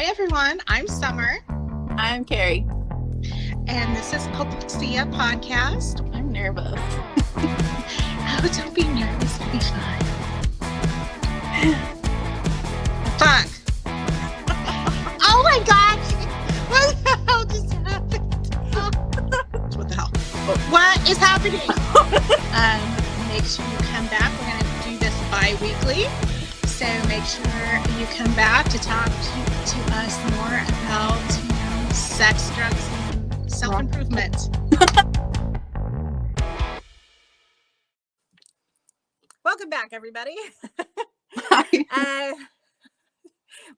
Hi, everyone. I'm Summer. I'm Carrie. And this is Polixia Podcast. I'm nervous. Oh, don't be nervous. It'll be fun. Fuck. Oh my gosh. What the hell just happened? What the hell? What is happening? Make sure you come back. We're going to do this bi-weekly. So make sure you come back to talk to us more about, sex, drugs, and self-improvement. Welcome back, everybody.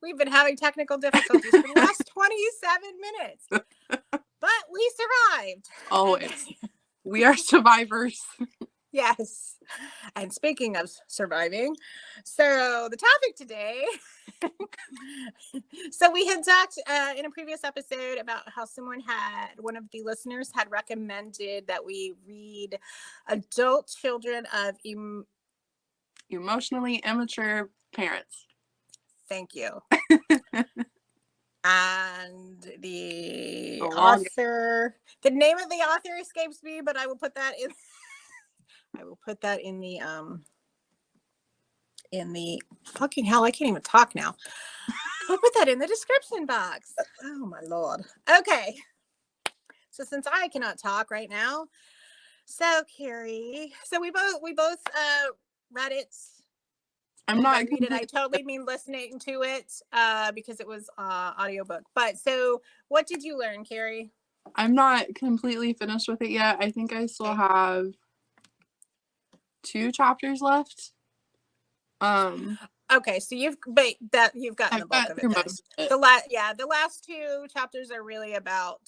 We've been having technical difficulties for the last 27 minutes, but we survived. Always. We are survivors. Yes. And speaking of surviving, so the topic today, so we had talked in a previous episode about how one of the listeners had recommended that we read Adult Children of Emotionally immature parents. Thank you. And the author, the name of the author escapes me, but I will put that in. I will put that in the fucking hell. I can't even talk now. I'll put that in the description box. Oh my Lord. Okay. So since I cannot talk right now, so Carrie, so we both read it. I'm not read it. I totally mean listening to it because it was audiobook. But so what did you learn, Carrie? I'm not completely finished with it yet. I think I still have 2 chapters left. Okay, so you've gotten the bulk of it. Most of it. The last 2 chapters are really about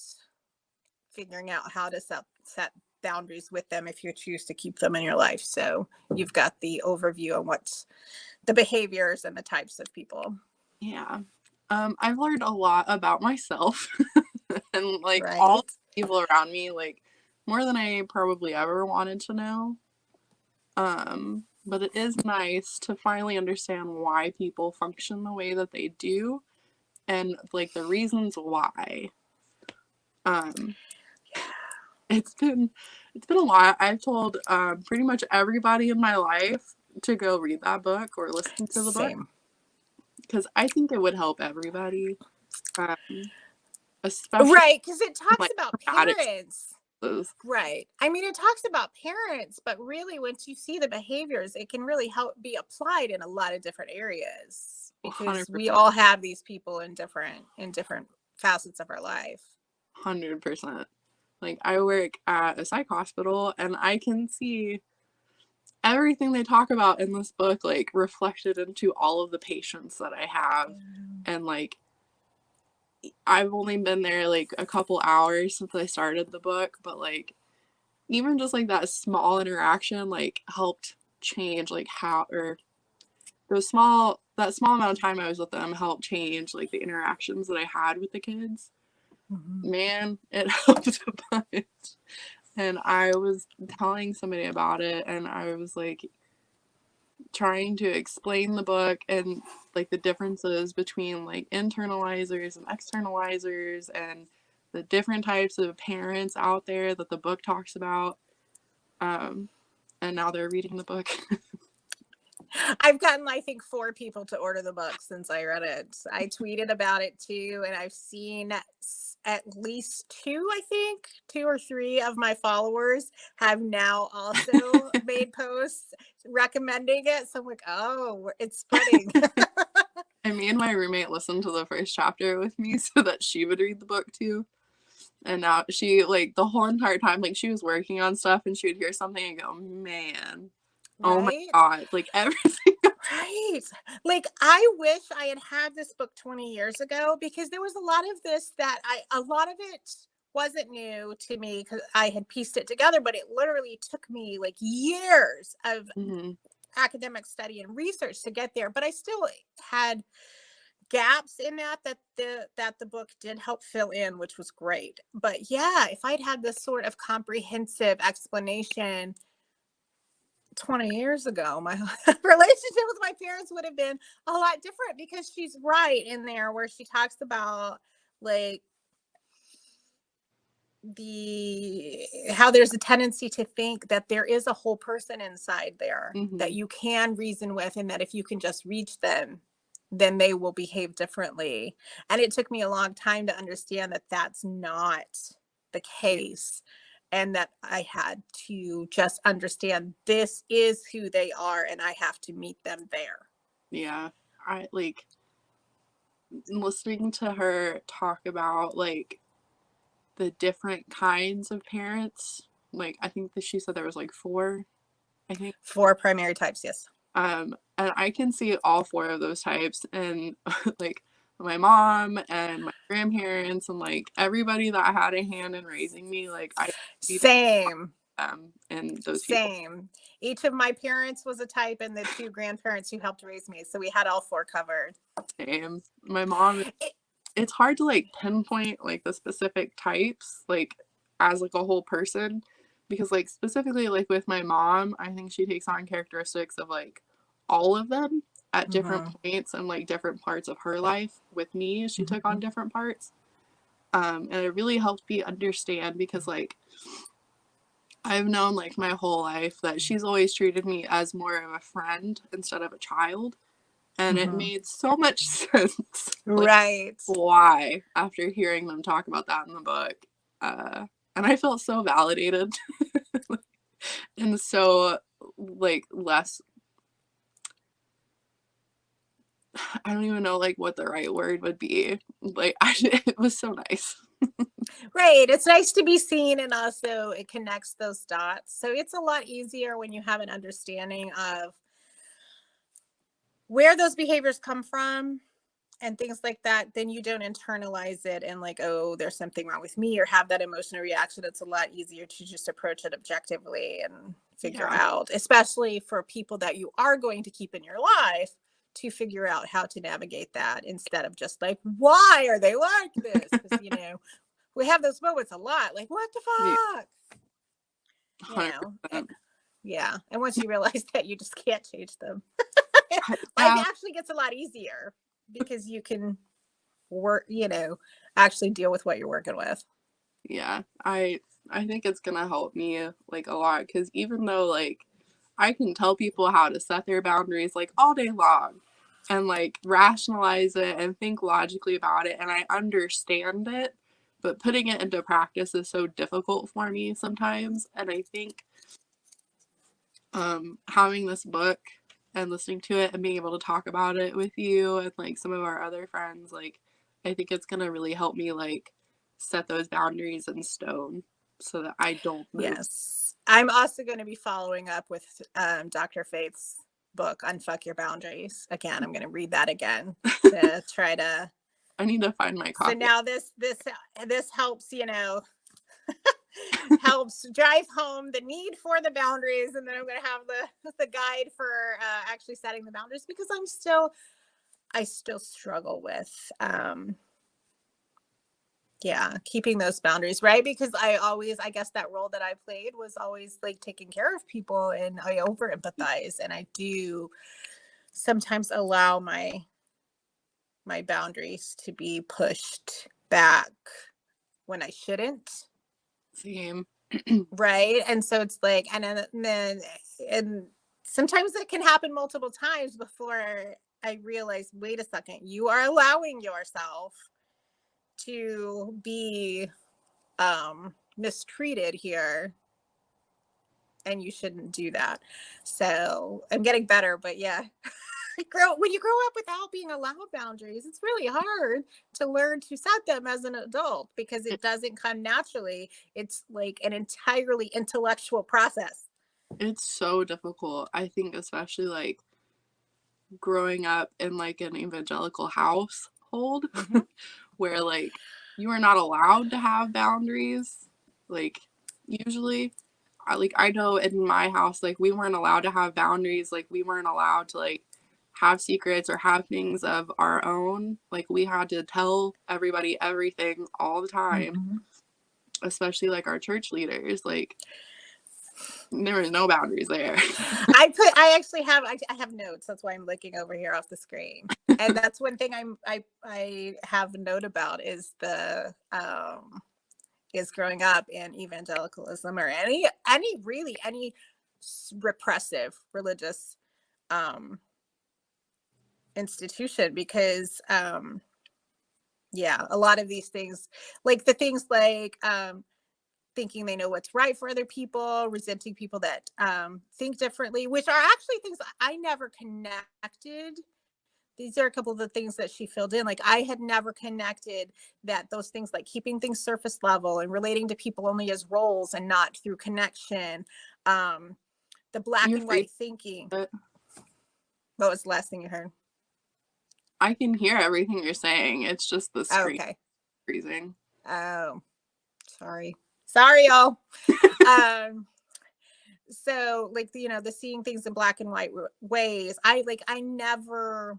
figuring out how to set boundaries with them if you choose to keep them in your life. So you've got the overview on what's the behaviors and the types of people. Yeah. I've learned a lot about myself and right. all the people around me, more than I probably ever wanted to know. But it is nice to finally understand why people function the way that they do and the reasons why. It's been a lot. I've told pretty much everybody in my life to go read that book or listen to the book because I think it would help everybody. Especially right, because it talks about parents. Right. I mean, it talks about parents, but really once you see the behaviors, it can really help be applied in a lot of different areas because 100%. We all have these people in different facets of our life. 100%. I work at a psych hospital and I can see everything they talk about in this book reflected into all of the patients that I have. And I've only been there a couple hours since I started the book, but even just that small interaction helped change that small amount of time I was with them helped change the interactions that I had with the kids. Mm-hmm. Man, it helped a bunch. And I was telling somebody about it and I was trying to explain the book and the differences between internalizers and externalizers and the different types of parents out there that the book talks about. And now they're reading the book. I've gotten, I think, 4 people to order the book since I read it. I tweeted about it too, and I've seen at least 2 or 3 of my followers have now also made posts recommending it. So I'm like, oh, it's spreading. I made my roommate listen to the first chapter with me so that she would read the book too. And now she, the whole entire time, she was working on stuff and she would hear something and go, man, right? Oh my God, everything. Right. I wish I had this book 20 years ago because there was a lot of this that a lot of it wasn't new to me because I had pieced it together, but it literally took me years of academic study and research to get there. But I still had gaps in that the book did help fill in, which was great. But yeah, if I'd had this sort of comprehensive explanation 20 years ago, my relationship with my parents would have been a lot different, because she's right in there where she talks about like how there's a tendency to think that there is a whole person inside there that you can reason with, and that if you can just reach them, then they will behave differently. And it took me a long time to understand that that's not the case, and that I had to just understand this is who they are and I have to meet them there. Yeah. I like listening to her talk about like the different kinds of parents. Like I think that she said there was like 4, I think. 4 primary types, yes. And I can see all 4 of those types, and like my mom and my grandparents and like everybody that had a hand in raising me, like I same them and those same people. Each of my parents was a type, and the 2 grandparents who helped raise me, so we had all 4 covered. Same. My mom, it's hard to like pinpoint like the specific types like as like a whole person, because like specifically like with my mom, I think she takes on characteristics of like all of them at different points and like different parts of her life. With me, she took on different parts, and it really helped me understand, because like I've known like my whole life that she's always treated me as more of a friend instead of a child. And it made so much sense. Like, right. why, after hearing them talk about that in the book. And I felt so validated and so like less, I don't even know like what the right word would be. Like it was so nice. Right. It's nice to be seen, and also it connects those dots. So it's a lot easier when you have an understanding of where those behaviors come from and things like that. Then you don't internalize it and like, oh, there's something wrong with me, or have that emotional reaction. It's a lot easier to just approach it objectively and figure out, especially for people that you are going to keep in your life, to figure out how to navigate that, instead of just like, why are they like this? Because, you know, we have those moments a lot, like, what the fuck? You know, yeah. And once you realize that you just can't change them, life actually gets a lot easier, because you can work, you know, actually deal with what you're working with. Yeah, I think it's gonna help me like a lot, because even though like I can tell people how to set their boundaries like all day long and like rationalize it and think logically about it, and I understand it, but putting it into practice is so difficult for me sometimes. And I think having this book and listening to it and being able to talk about it with you and like some of our other friends, like I think it's gonna really help me like set those boundaries in stone so that I don't move. Yes. I'm also going to be following up with Dr. Faith's book, Unfuck Your Boundaries. Again, I'm going to read that again to try to. I need to find my copy. So now this helps, you know, helps drive home the need for the boundaries, and then I'm going to have the guide for actually setting the boundaries, because I still struggle with keeping those boundaries, right? Because I guess that role that I played was always like taking care of people, and I over empathize, and I do sometimes allow my boundaries to be pushed back when I shouldn't. Same. Right. And so it's like, and sometimes it can happen multiple times before I realize, wait a second, you are allowing yourself to be mistreated here, and you shouldn't do that. So I'm getting better, but yeah. When you grow up without being allowed boundaries, it's really hard to learn to set them as an adult, because it doesn't come naturally. It's like an entirely intellectual process. It's so difficult. I think especially like growing up in like an evangelical household where like you are not allowed to have boundaries. Like usually I know in my house, like we weren't allowed to have boundaries. Like we weren't allowed to like have secrets or have things of our own. Like we had to tell everybody everything all the time, especially like our church leaders. Like There was no boundaries there. I actually have I have notes. That's why I'm looking over here off the screen. And that's one thing I have a note about is the is growing up in evangelicalism or any repressive religious institution, because yeah, a lot of these things, like the things like thinking they know what's right for other people, resenting people that think differently, which are actually things I never connected. These are a couple of the things that she filled in. Like I had never connected that those things like keeping things surface level and relating to people only as roles and not through connection. The black and white thinking. What was the last thing you heard? I can hear everything you're saying. It's just the screen freezing. Oh, sorry, y'all. So like, you know, the seeing things in black and white ways, I never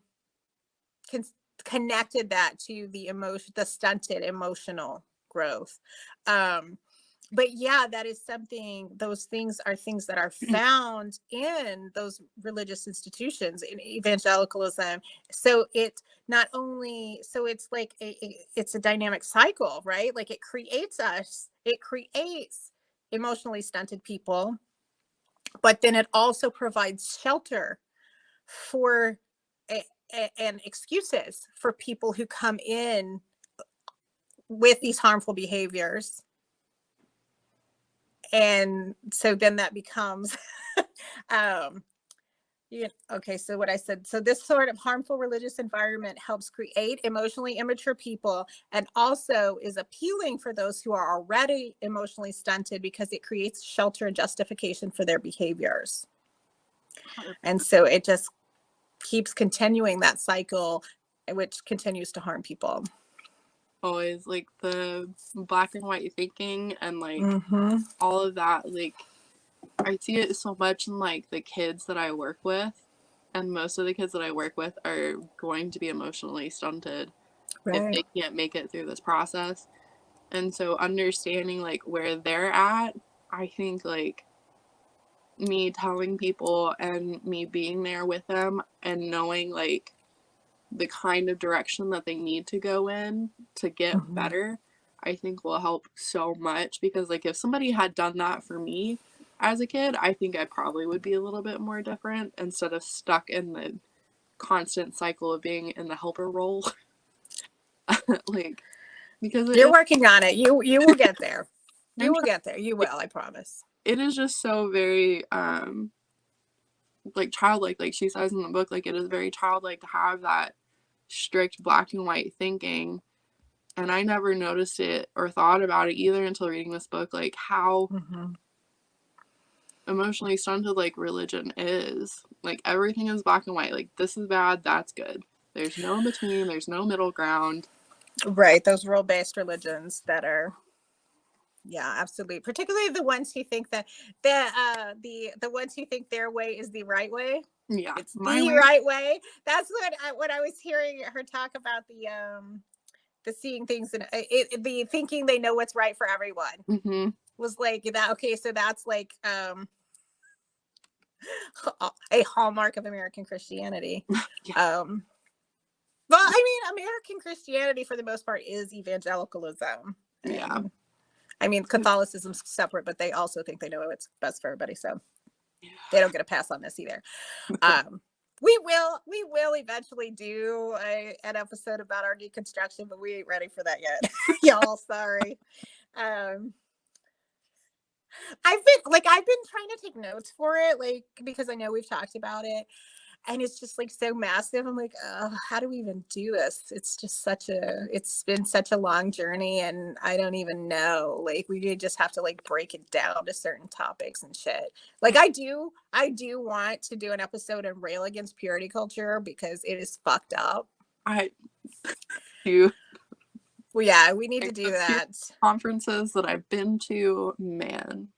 connected that to the stunted emotional growth. But yeah, that is something, those things are things that are found in those religious institutions, in evangelicalism. So it not only, so it's like it's a dynamic cycle, right? Like it creates emotionally stunted people, but then it also provides shelter for and excuses for people who come in with these harmful behaviors. And so then that becomes okay, so what I said, so this sort of harmful religious environment helps create emotionally immature people, and also is appealing for those who are already emotionally stunted because it creates shelter and justification for their behaviors. And so it just keeps continuing that cycle, which continues to harm people. Always like the black and white thinking and like all of that, like I see it so much in like the kids that I work with, and most of the kids that I work with are going to be emotionally stunted if they can't make it through this process. And so understanding like where they're at, I think like me telling people and me being there with them and knowing like the kind of direction that they need to go in to get better, I think will help so much. Because like if somebody had done that for me as a kid, I think I probably would be a little bit more different instead of stuck in the constant cycle of being in the helper role. Like, because you're working on it, you will get there. You will get there. You will, I promise. It is just so very like childlike, like she says in the book, like it is very childlike to have that strict black and white thinking. And I never noticed it or thought about it either until reading this book, like how emotionally stunted like religion is. Like everything is black and white. Like this is bad, that's good. There's no in between, there's no middle ground. Right, those role-based religions that are, yeah, absolutely. Particularly the ones who think that the ones who think their way is the right way. Yeah, it's the right way. That's what I was hearing her talk about, the seeing things and the thinking they know what's right for everyone. Was like that. Okay, so that's like a hallmark of American Christianity. Well, I mean, American Christianity for the most part is evangelicalism. Yeah. I mean, Catholicism's separate, but they also think they know what's best for everybody. So they don't get a pass on this either. We will eventually do an episode about our deconstruction, but we ain't ready for that yet. Y'all, sorry. I've been trying to take notes for it, like, because I know we've talked about it. And it's just like so massive. I'm like, oh, how do we even do this? It's just it's been such a long journey, and I don't even know. Like we just have to like break it down to certain topics and shit. Like I do want to do an episode and rail against purity culture because it is fucked up. I do. Well, yeah, we need to do that. Conferences that I've been to, man.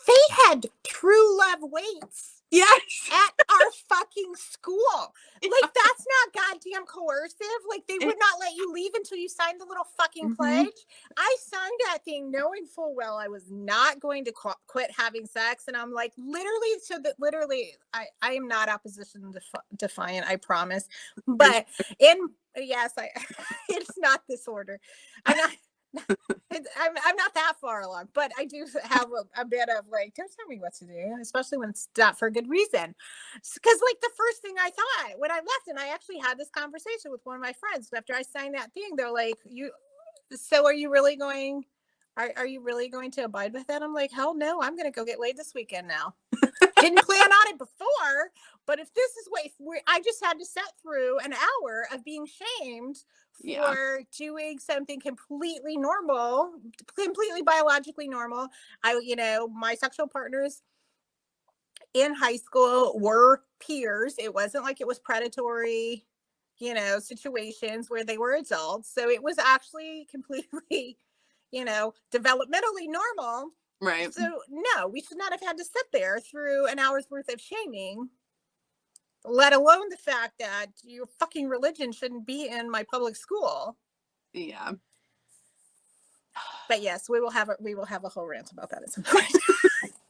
They had true love weights Yes. at our fucking school. Like, that's not goddamn coercive. Like, they would not let you leave until you signed the little fucking pledge. I signed that thing knowing full well I was not going to quit having sex. And I'm like, literally, I am not opposition defiant, I promise. But it's not this order. I'm not. I'm not that far along, but I do have a bit of like, don't tell me what to do, especially when it's not for a good reason. Because like the first thing I thought when I left, and I actually had this conversation with one of my friends after I signed that thing, they're like, are you really going? Are you really going to abide with that? I'm like, hell no, I'm going to go get laid this weekend now. Didn't plan on it before, but if this is I just had to sit through an hour of being shamed for doing something completely normal, completely biologically normal. My sexual partners in high school were peers. It wasn't like it was predatory, situations where they were adults. So it was actually completely, developmentally normal. Right. So no, we should not have had to sit there through an hour's worth of shaming, let alone the fact that your fucking religion shouldn't be in my public school. Yeah. But yes, we will have a whole rant about that at some point.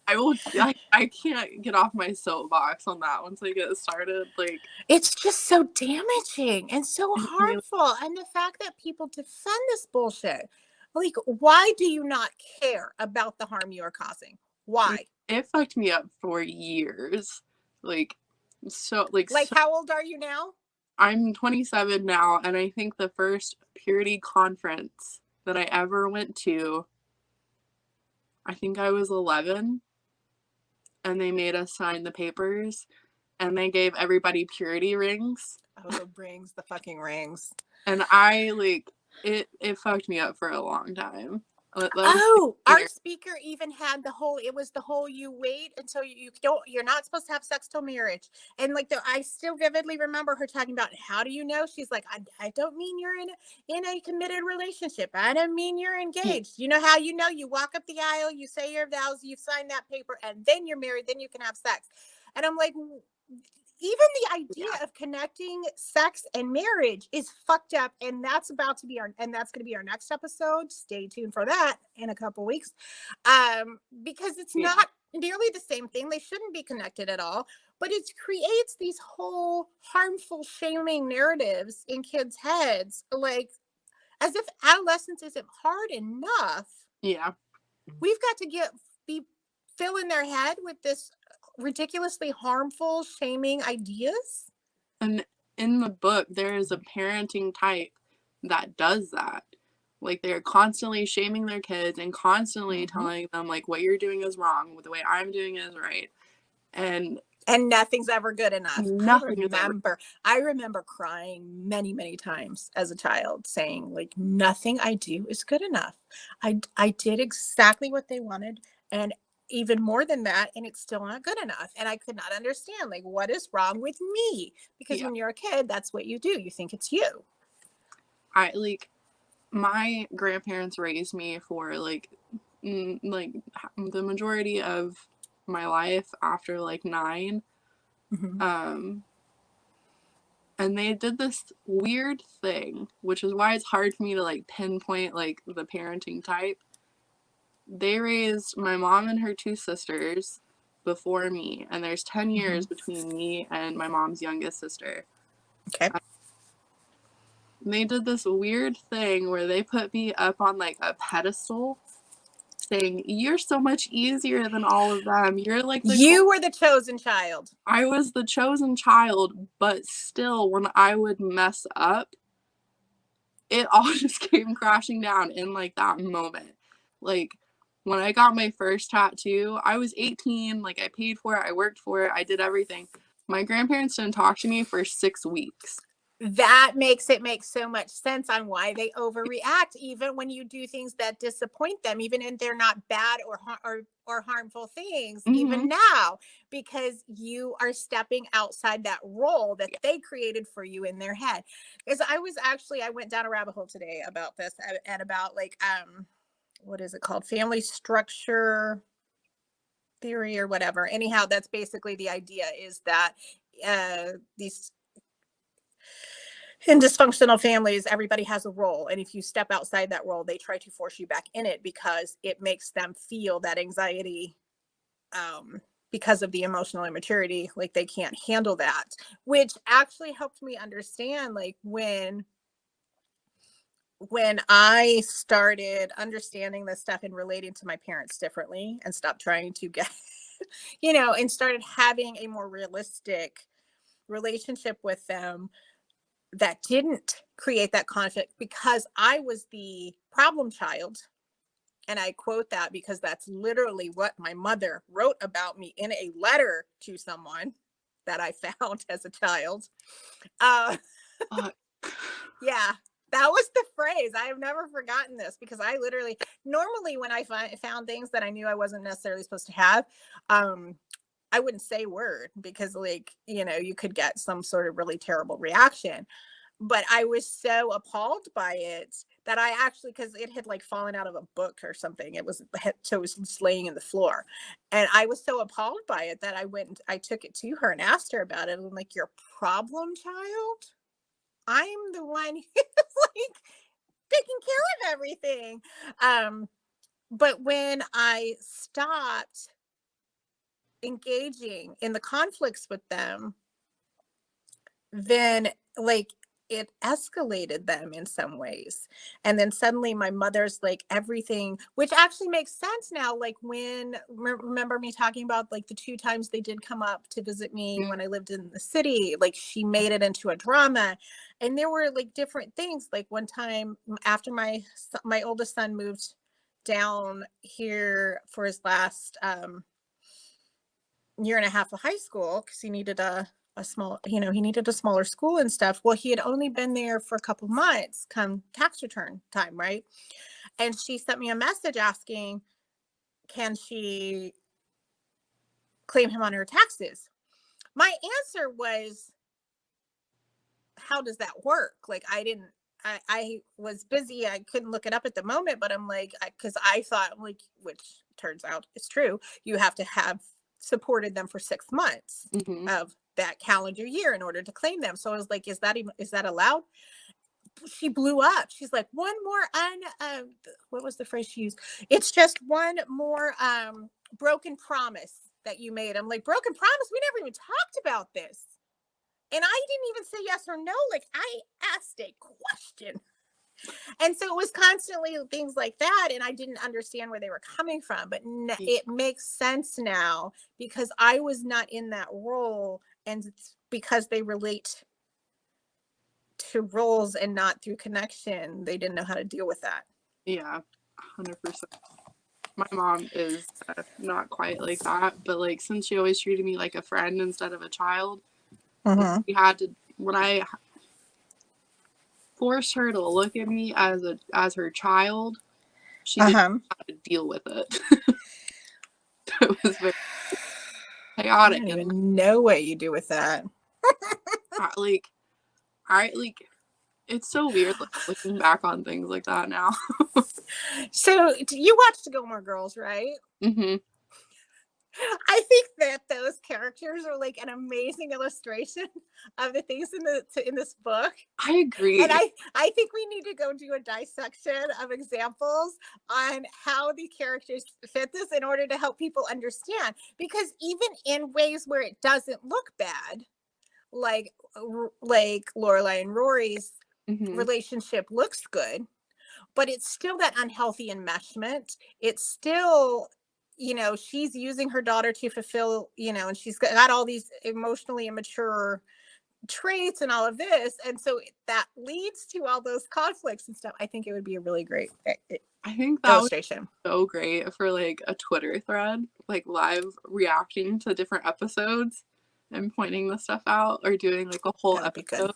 I can't get off my soapbox on that once I get started. Like, it's just so damaging and so harmful. And the fact that people defend this bullshit. Like, why do you not care about the harm you are causing? Why? It fucked me up for years. Like how old are you now? I'm 27 now, and I think the first purity conference that I ever went to, I think I was 11, and they made us sign the papers, and they gave everybody purity rings. Oh, the rings, the fucking rings. And it fucked me up for a long time. Our speaker even had it was the whole you wait until you're not supposed to have sex till marriage. And like I still vividly remember her talking about, how do you know? She's like, I don't mean you're in a committed relationship. I don't mean you're engaged. You know how you know? You walk up the aisle, you say your vows, you sign that paper, and then you're married, then you can have sex. And I'm like, even the idea of connecting sex and marriage is fucked up. And that's going to be our next episode. Stay tuned for that in a couple weeks. Because it's not nearly the same thing. They shouldn't be connected at all, but it creates these whole harmful shaming narratives in kids' heads. Like, as if adolescence isn't hard enough. Yeah. We've got to be filling their head with this ridiculously harmful, shaming ideas. And in the book, there is a parenting type that does that. Like, they're constantly shaming their kids and constantly telling them, like, what you're doing is wrong, the way I'm doing is right. And nothing's ever good enough. I remember crying many, many times as a child, saying, like, nothing I do is good enough. I did exactly what they wanted, and even more than that, and it's still not good enough. And I could not understand, like, what is wrong with me? Because when you're a kid, that's what you do. You think it's you. My grandparents raised me for like the majority of my life after like 9. And they did this weird thing, which is why it's hard for me to like pinpoint like the parenting type. They raised my mom and her 2 sisters before me, and there's 10 years between me and my mom's youngest sister. Okay. They did this weird thing where they put me up on like a pedestal, saying, you're so much easier than all of them. You're like you were the chosen child. I was the chosen child, but still, when I would mess up, it all just came crashing down in like that moment. Like, when I got my first tattoo, I was 18, like I paid for it, I worked for it, I did everything. My grandparents didn't talk to me for 6 weeks. That makes it make so much sense on why they overreact, even when you do things that disappoint them, even if they're not bad or harmful things, even now, because you are stepping outside that role that they created for you in their head. Because I went down a rabbit hole today about this and about like, what is it called? Family structure. theory or whatever. Anyhow, that's basically the idea, is that these in dysfunctional families, everybody has a role. And if you step outside that role, they try to force you back in it because it makes them feel that anxiety, because of the emotional immaturity, like they can't handle that, which actually helped me understand, like when I started understanding this stuff and relating to my parents differently and stopped trying to get, and started having a more realistic relationship with them that didn't create that conflict, because I was the problem child. And I quote that because that's literally what my mother wrote about me in a letter to someone that I found as a child. Yeah, that was the phrase. I have never forgotten this, because I literally, normally when I found things that I knew I wasn't necessarily supposed to have, I wouldn't say a word, because like, you could get some sort of really terrible reaction. But I was so appalled by it that I actually, because it had like fallen out of a book or something, so it was just laying in the floor. And I was so appalled by it that I took it to her and asked her about it. And I'm like, your problem child? I'm the one who's like taking care of everything. But when I stopped engaging in the conflicts with them, then like it escalated them in some ways. And then suddenly my mother's like everything, which actually makes sense now. Like when, remember me talking about like the 2 times they did come up to visit me when I lived in the city, like she made it into a drama. And there were like different things. Like one time after my oldest son moved down here for his last year and a half of high school, because he needed a small, he needed a smaller school and stuff. Well, he had only been there for a couple months come tax return time, right? And she sent me a message asking, can she claim him on her taxes? My answer was, how does that work? Like, I was busy. I couldn't look it up at the moment, but I'm like, because I thought, like, which turns out is true, you have to have supported them for 6 months of that calendar year in order to claim them. So I was like, is that allowed? She blew up. She's like, one more what was the phrase she used? It's just one more broken promise that you made. I'm like, broken promise? We never even talked about this. And I didn't even say yes or no. Like, I asked a question. And so it was constantly things like that. And I didn't understand where they were coming from. But it makes sense now, because I was not in that role. And because they relate to roles and not through connection, they didn't know how to deal with that. Yeah, 100%. My mom is not quite like that. But like, since she always treated me like a friend instead of a child, we had to, when I forced her to look at me as her child, she didn't know how to deal with it. It was very chaotic. I don't even know what you do with that. I it's so weird, like, looking back on things like that now. So you watched Gilmore Girls, right? I think that those characters are like an amazing illustration of the things in this book. I agree. And I think we need to go do a dissection of examples on how the characters fit this in order to help people understand. Because even in ways where it doesn't look bad, like Lorelai and Rory's relationship looks good, but it's still that unhealthy enmeshment. It's still, she's using her daughter to fulfill, and she's got all these emotionally immature traits and all of this. And so that leads to all those conflicts and stuff. I think it would be a really great I think that illustration. Was so great for like a Twitter thread, like live reacting to different episodes and pointing the stuff out, or doing like a whole episode.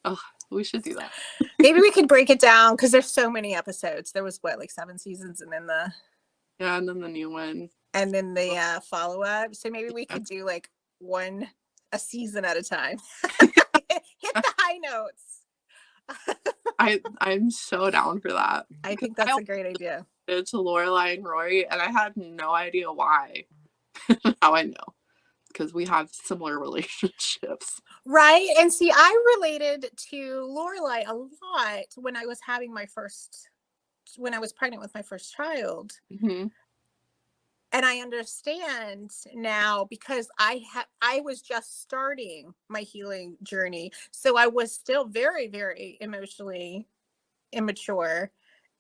Oh, we should do that. Maybe we could break it down, because there's so many episodes. There was like 7 seasons, and then and then the new one, and then the follow-up. So maybe we could do like a season at a time. Hit the high notes. I'm so down for that. I think that's a great idea. to Lorelai and Rory, and I had no idea why. Now I know, because we have similar relationships. Right. And see, I related to Lorelai a lot when I was pregnant with my first child. Mm-hmm. And I understand now because I was just starting my healing journey. So I was still very, very emotionally immature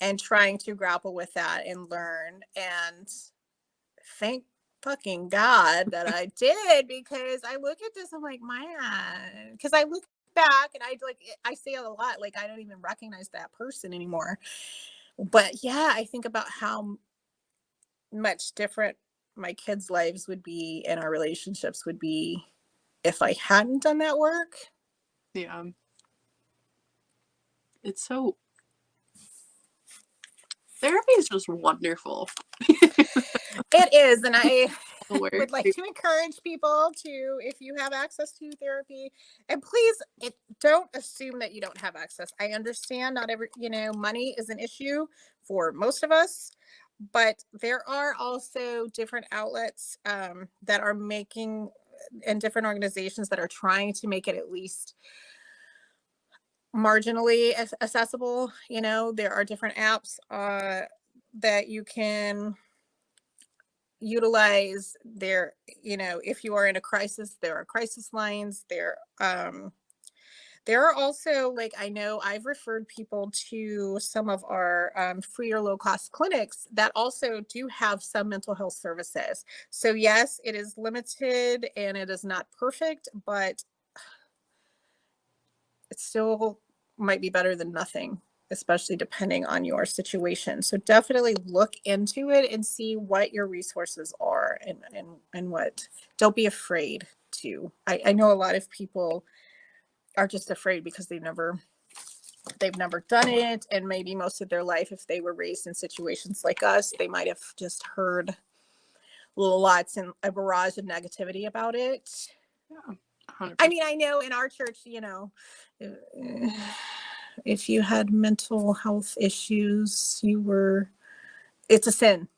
and trying to grapple with that and learn. And thank fucking God that I did, because I look at this, I'm like, man, because I look back and I say it a lot, like I don't even recognize that person anymore. But yeah, I think about how much different my kids' lives would be and our relationships would be if I hadn't done that work. Yeah. It's so, therapy is just wonderful. It is. And I Where would like to encourage people to, if you have access to therapy, and please don't assume that you don't have access. I understand not every, money is an issue for most of us, but there are also different outlets that are making, and different organizations that are trying to make it at least marginally accessible. There are different apps that you can utilize. There, if you are in a crisis, there are crisis lines. There are also, like, I know I've referred people to some of our free or low cost clinics that also do have some mental health services. So yes, it is limited and it is not perfect, but it still might be better than nothing, especially depending on your situation. So definitely look into it and see what your resources are, and what. Don't be afraid to. I know a lot of people are just afraid because they've never done it, and maybe most of their life, if they were raised in situations like us, they might have just heard lots and a barrage of negativity about it. Yeah, 100%. I mean, I know in our church, if you had mental health issues, it's a sin.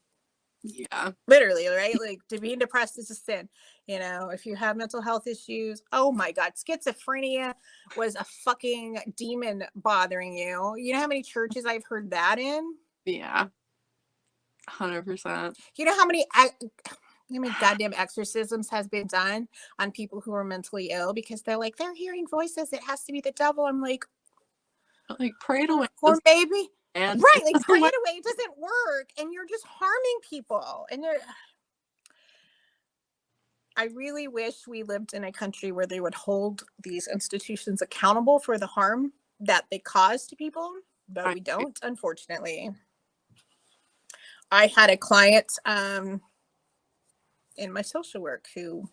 Yeah. Literally, right? Like, to be depressed is a sin. If you have mental health issues, oh my God, schizophrenia was a fucking demon bothering you. You know how many churches I've heard that in? Yeah. 100%. You know how many goddamn exorcisms has been done on people who are mentally ill because they're hearing voices. It has to be the devil. I'm like pray it away. Or maybe, and right, like pray it away. It doesn't work, and you're just harming people. And I really wish we lived in a country where they would hold these institutions accountable for the harm that they cause to people, but we don't, unfortunately. I had a client in my social work who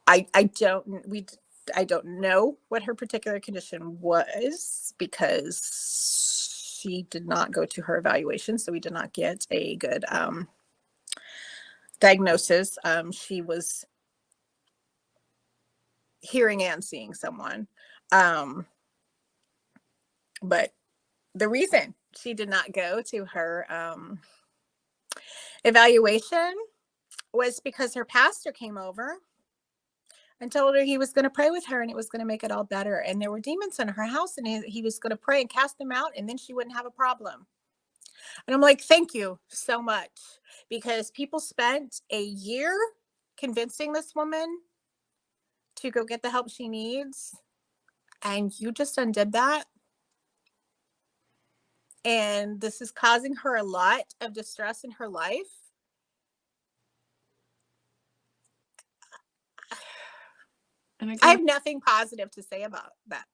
I don't know what her particular condition was, because she did not go to her evaluation, so we did not get a good diagnosis. She was hearing and seeing someone, but the reason she did not go to her evaluation was because her pastor came over and told her he was going to pray with her and it was going to make it all better. And there were demons in her house, and he was going to pray and cast them out, and then she wouldn't have a problem. And I'm like, thank you so much, because people spent a year convincing this woman to go get the help she needs, and you just undid that. And this is causing her a lot of distress in her life. And again, I have nothing positive to say about that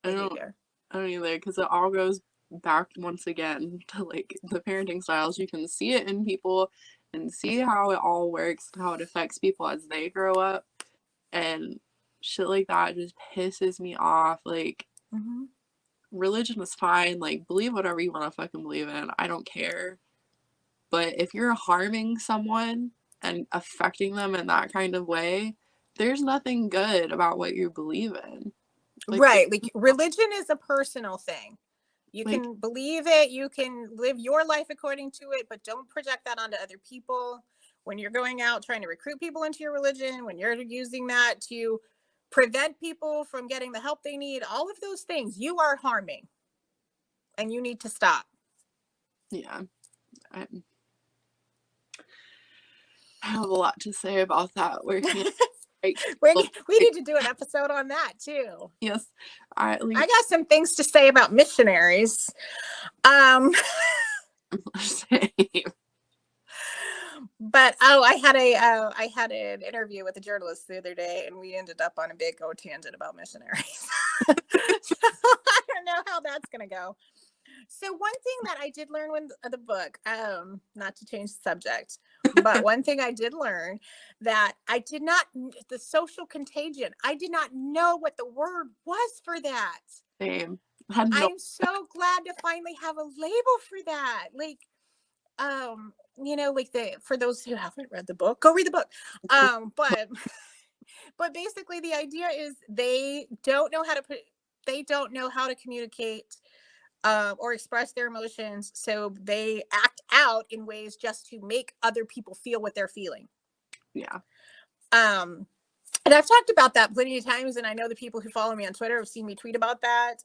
behavior. I don't either, because it all goes back once again to the parenting styles. You can see it in people and see how it all works and how it affects people as they grow up, and shit like that just pisses me off. Religion is fine, believe whatever you want to fucking believe in, I don't care, but if you're harming someone and affecting them in that kind of way, there's nothing good about what you believe in. Right. Religion is a personal thing. You Like, can believe it, you can live your life according to it, but don't project that onto other people. When you're going out trying to recruit people into your religion, when you're using that to prevent people from getting the help they need, all of those things you are harming, and you need to stop. yeah, I have a lot to say about that. Working right, We need to do an episode on that too. yes, I got some things to say about missionaries. Same. But I had an interview with a journalist the other day, and we ended up on a big tangent about missionaries. So I don't know how that's gonna go. So one thing that I did learn when the book, not to change the subject, but one thing I did learn that I did not, the social contagion, I did not know what the word was for that. Same. I'm so glad to finally have a label for that. Like, like for those who haven't read the book, go read the book. But basically the idea is they don't know how to communicate or express their emotions, so they act out in ways just to make other people feel what they're feeling. Yeah. And I've talked about that plenty of times, and I know the people who follow me on Twitter have seen me tweet about that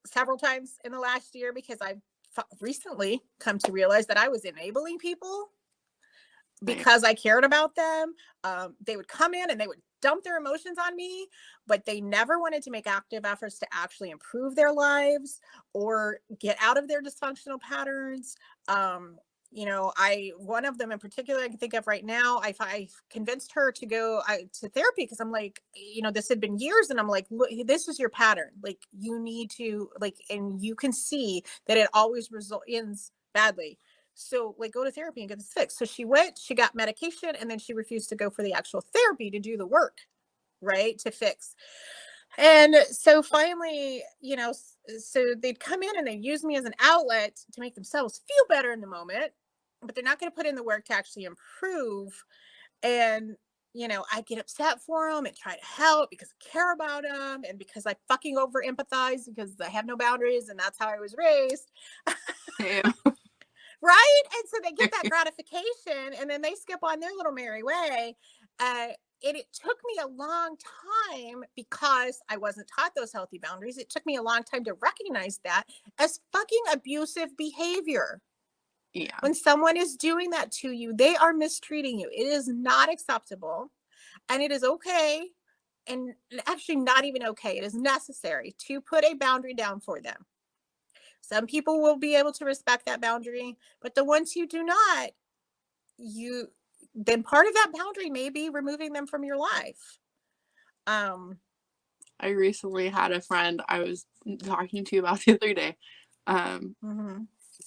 several times in the last year, because I've recently come to realize that I was enabling people because I cared about them. They would come in and they would dump their emotions on me, but they never wanted to make active efforts to actually improve their lives or get out of their dysfunctional patterns. One of them in particular I can think of right now, I convinced her to go to therapy, because I'm like, this had been years, and I'm like, look, this is your pattern. Like, you need to, like, and you can see that it always ends badly. So, like, go to therapy and get this fixed. So she went, she got medication, and then she refused to go for the actual therapy to do the work, right, to fix. And so finally, so they'd come in and they'd use me as an outlet to make themselves feel better in the moment, but they're not going to put in the work to actually improve. And, I get upset for them and try to help because I care about them, and because I fucking over empathize because I have no boundaries, and that's how I was raised. Yeah. Right? And so they get that gratification, and then they skip on their little merry way. It took me a long time, because I wasn't taught those healthy boundaries. It took me a long time to recognize that as fucking abusive behavior. Yeah. When someone is doing that to you, they are mistreating you. It is not acceptable, and it is okay, and actually not even okay. It is necessary to put a boundary down for them. Some people will be able to respect that boundary, but the ones who do not, then part of that boundary may be removing them from your life. I recently had a friend I was talking to about the other day.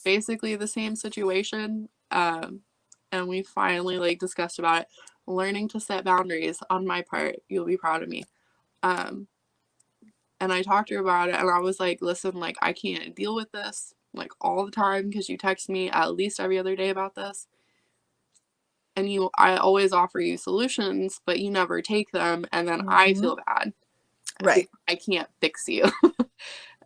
Basically the same situation. And we finally like discussed about it. Learning to set boundaries on my part. You'll be proud of me. And I talked to her about it, and I was like, listen, like, I can't deal with this like all the time, because you text me at least every other day about this. And I always offer you solutions, but you never take them, and then I feel bad. Right. I can't fix you.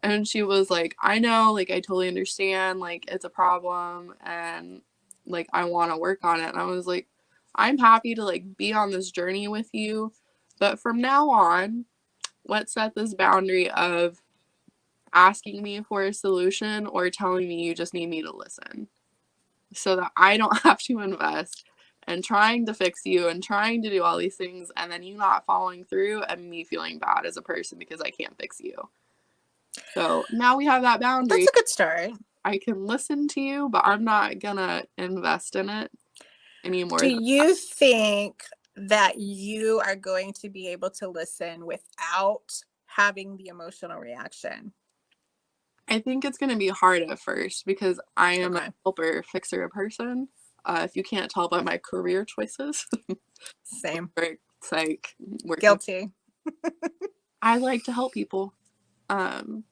And she was like, I know, like, I totally understand, like, it's a problem, and like, I want to work on it. And I was like, I'm happy to like be on this journey with you, but from now on, let's set this boundary of asking me for a solution or telling me you just need me to listen, so that I don't have to invest and trying to fix you and trying to do all these things, and then you not following through and me feeling bad as a person because I can't fix you. So now we have that boundary. That's a good start. I can listen to you, but I'm not gonna invest in it anymore. Do you think that you are going to be able to listen without having the emotional reaction? I think it's going to be hard at first, because I am a helper, fixer person. If you can't tell by my career choices. Same. It's like guilty. I like to help people. But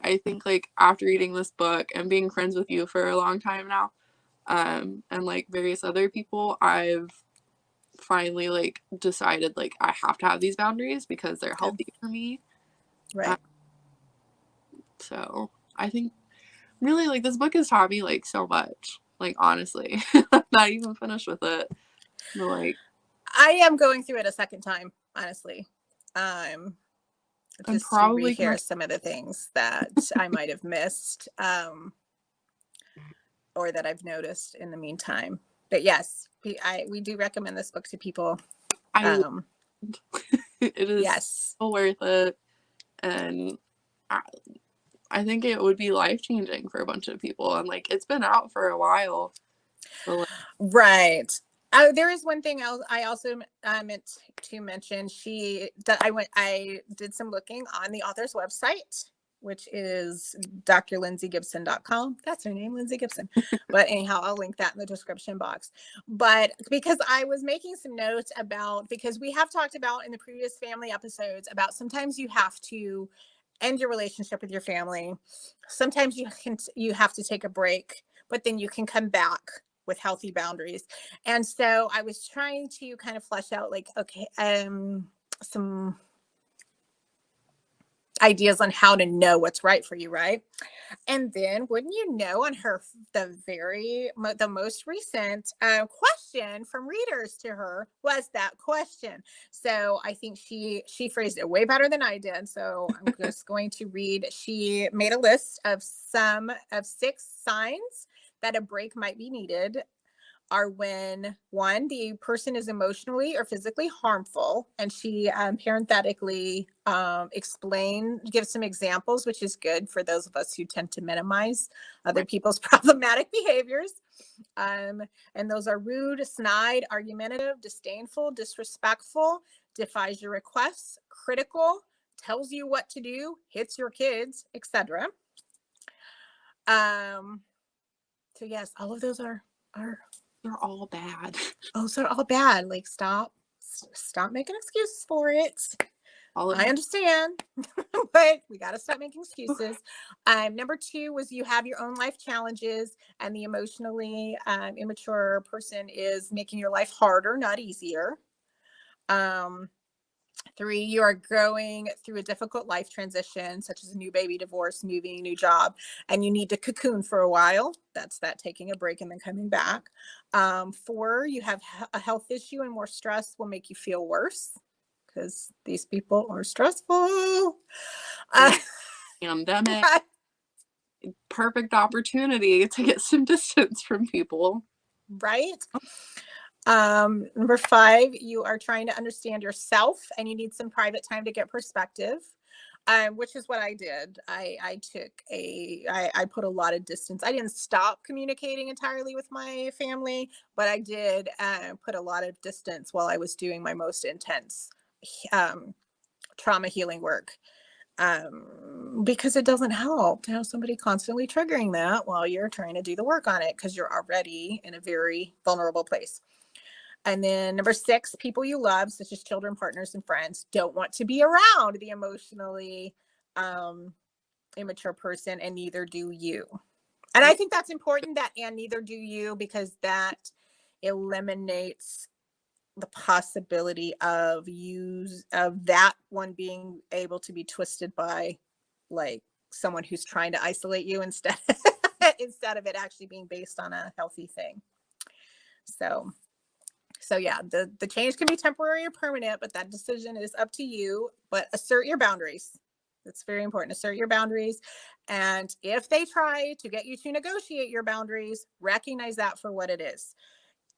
I think like after reading this book and being friends with you for a long time now, and like various other people, I've finally like decided like I have to have these boundaries because they're healthy for me. Right. So I think really, like, this book has taught me, like, so much. Like, honestly. I'm not even finished with it. But, like, I am going through it a second time, honestly. I'm Just to probably rehear gonna some of the things that I might have missed, or that I've noticed in the meantime. But yes, we do recommend this book to people. I it is Yes. so worth it. And I think it would be life-changing for a bunch of people. And, like, it's been out for a while. But, like, Right. There is one thing I also meant to mention. I did some looking on the author's website, which is drlindsaygibson.com. That's her name, Lindsay Gibson. But anyhow, I'll link that in the description box. But because I was making some notes because we have talked about in the previous family episodes about sometimes you have to end your relationship with your family. Sometimes you have to take a break, but then you can come back with healthy boundaries. And so I was trying to kind of flesh out, like, okay, some ideas on how to know what's right for you, right? And then, wouldn't you know, on the most recent question from readers to her was that question. So I think she phrased it way better than I did. So I'm just going to read. She made a list of 6 signs that a break might be needed. Are when, one, the person is emotionally or physically harmful, and she parenthetically gives some examples, which is good for those of us who tend to minimize other people's problematic behaviors. And those are rude, snide, argumentative, disdainful, disrespectful, defies your requests, critical, tells you what to do, hits your kids, etc. So yes, all of those are they're all bad. Oh, so all bad. Like, stop making excuses for it. I understand, but we got to stop making excuses. Number 2 was you have your own life challenges, and the emotionally immature person is making your life harder, not easier. 3, you are going through a difficult life transition, such as a new baby, divorce, moving, new job, and you need to cocoon for a while. That's that taking a break and then coming back. 4, you have a health issue, and more stress will make you feel worse because these people are stressful. Pandemic. Perfect opportunity to get some distance from people. Right. Number 5, you are trying to understand yourself, and you need some private time to get perspective, which is what I did. I put a lot of distance. I didn't stop communicating entirely with my family, but I did put a lot of distance while I was doing my most intense trauma healing work, because it doesn't help to have somebody constantly triggering that while you're trying to do the work on it, because you're already in a very vulnerable place. And then number 6, people you love, such as children, partners, and friends, don't want to be around the emotionally immature person, and neither do you. And I think that's important, and neither do you, because that eliminates the possibility of that one being able to be twisted by, like, someone who's trying to isolate you instead of it actually being based on a healthy thing. So yeah, the change can be temporary or permanent, but that decision is up to you. But assert your boundaries. It's very important. Assert your boundaries. And if they try to get you to negotiate your boundaries, recognize that for what it is.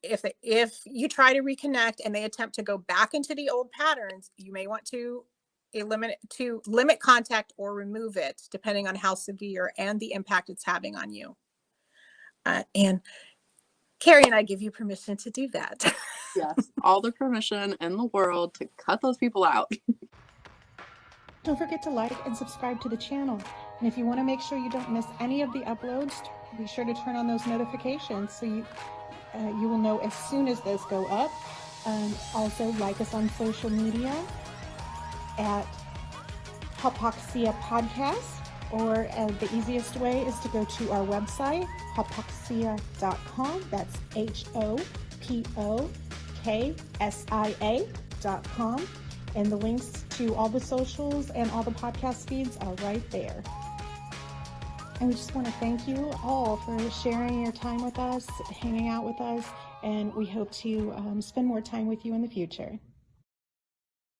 If you try to reconnect and they attempt to go back into the old patterns, you may want to limit contact or remove it, depending on how severe and the impact it's having on you. And Carrie and I give you permission to do that. Yes, all the permission in the world to cut those people out. Don't forget to like and subscribe to the channel. And if you want to make sure you don't miss any of the uploads, be sure to turn on those notifications so you will know as soon as those go up. Also, like us on social media at Hypoxia Podcast, or the easiest way is to go to our website, hypoxia.com. That's HOPOKSIA.com. And the links to all the socials and all the podcast feeds are right there. And we just want to thank you all for sharing your time with us, hanging out with us, and we hope to spend more time with you in the future.